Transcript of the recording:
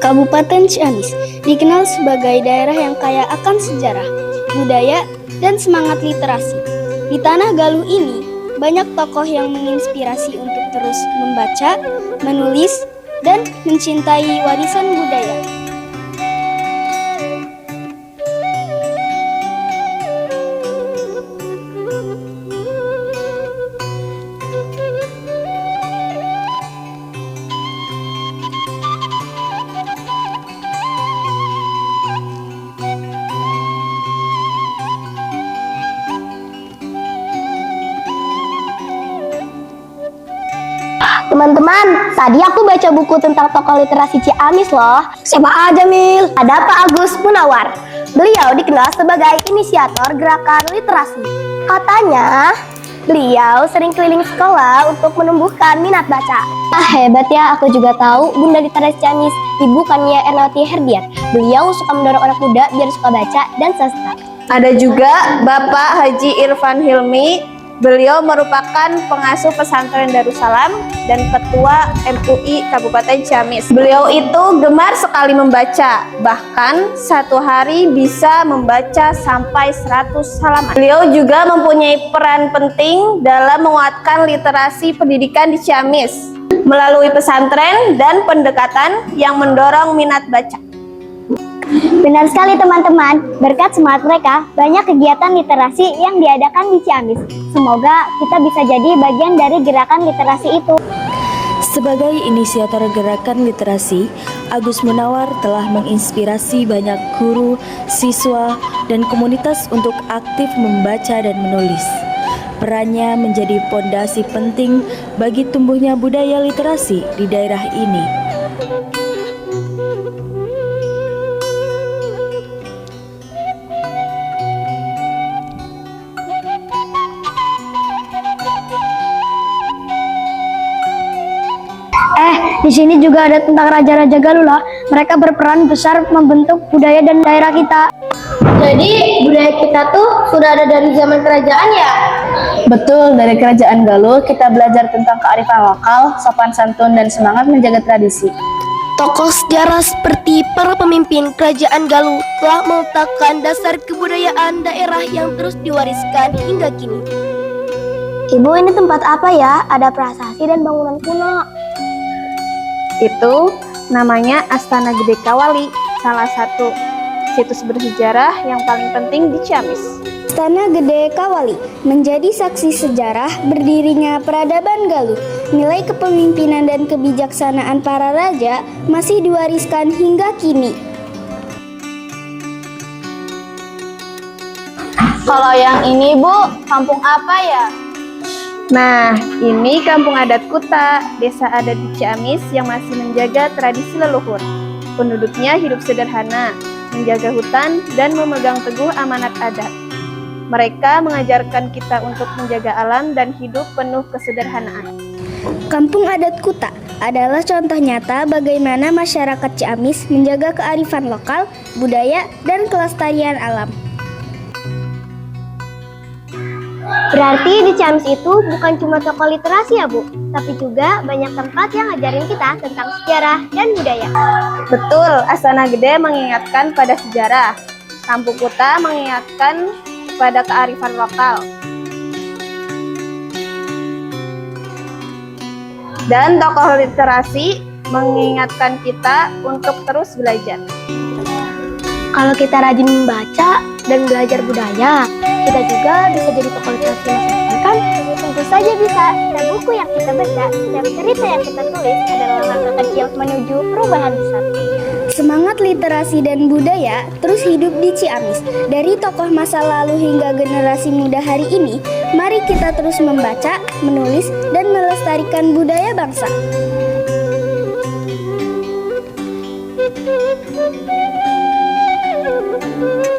Kabupaten Ciamis dikenal sebagai daerah yang kaya akan sejarah, budaya, dan semangat literasi. Di Tanah Galuh ini, banyak tokoh yang menginspirasi untuk terus membaca, menulis, dan mencintai warisan budaya. Teman-teman, tadi aku baca buku tentang tokoh literasi Ciamis loh. Siapa aja, Mil? Ada Pak Agus Munawar. Beliau dikenal sebagai inisiator gerakan literasi. Katanya, beliau sering keliling sekolah untuk menumbuhkan minat baca. Hebat ya, aku juga tahu Bunda Literasi Ciamis, Ibu Kania Ernawati Herdiat. Beliau suka mendorong anak muda biar suka baca dan sastra. Ada juga Bapak Haji Irfan Hilmi. Beliau merupakan pengasuh pesantren Darussalam dan ketua MUI Kabupaten Ciamis. Beliau itu gemar sekali membaca, bahkan satu hari bisa membaca sampai 100 halaman. Beliau juga mempunyai peran penting dalam menguatkan literasi pendidikan di Ciamis melalui pesantren dan pendekatan yang mendorong minat baca. Benar sekali teman-teman, berkat semangat mereka, banyak kegiatan literasi yang diadakan di Ciamis. Semoga kita bisa jadi bagian dari gerakan literasi itu. Sebagai inisiator gerakan literasi, Agus Munawar telah menginspirasi banyak guru, siswa, dan komunitas untuk aktif membaca dan menulis. Perannya menjadi fondasi penting bagi tumbuhnya budaya literasi di daerah ini. Di sini juga ada tentang Raja-Raja Galuh loh. Mereka berperan besar membentuk budaya dan daerah kita. Jadi budaya kita tuh sudah ada dari zaman kerajaan ya? Betul, dari Kerajaan Galuh kita belajar tentang kearifan lokal, sopan santun, dan semangat menjaga tradisi. Tokoh sejarah seperti para pemimpin Kerajaan Galuh telah meletakkan dasar kebudayaan daerah yang terus diwariskan hingga kini. Ibu, ini tempat apa ya? Ada prasasti dan bangunan kuno. Itu namanya Astana Gede Kawali, salah satu situs bersejarah yang paling penting di Ciamis. Astana Gede Kawali menjadi saksi sejarah berdirinya peradaban Galuh. Nilai kepemimpinan dan kebijaksanaan para raja masih diwariskan hingga kini. Kalau yang ini, Bu, kampung apa ya? Nah, ini Kampung Adat Kuta, desa adat di Ciamis yang masih menjaga tradisi leluhur. Penduduknya hidup sederhana, menjaga hutan, dan memegang teguh amanat adat. Mereka mengajarkan kita untuk menjaga alam dan hidup penuh kesederhanaan. Kampung Adat Kuta adalah contoh nyata bagaimana masyarakat Ciamis menjaga kearifan lokal, budaya, dan kelestarian alam. Berarti di Ciamis itu bukan cuma toko literasi ya, Bu, tapi juga banyak tempat yang ngajarin kita tentang sejarah dan budaya. Betul, Astana Gede mengingatkan pada sejarah. Kampung Kuta mengingatkan pada kearifan lokal. Dan tokoh literasi mengingatkan kita untuk terus belajar. Kalau kita rajin membaca dan belajar budaya, kita juga bisa jadi tokoh literasi masa depan kan? Tentu saja bisa. Dan buku yang kita baca dan cerita yang kita tulis adalah langkah kecil menuju perubahan besar. Semangat literasi dan budaya terus hidup di Ciamis. Dari tokoh masa lalu hingga generasi muda hari ini, mari kita terus membaca, menulis, dan melestarikan budaya bangsa. Thank you.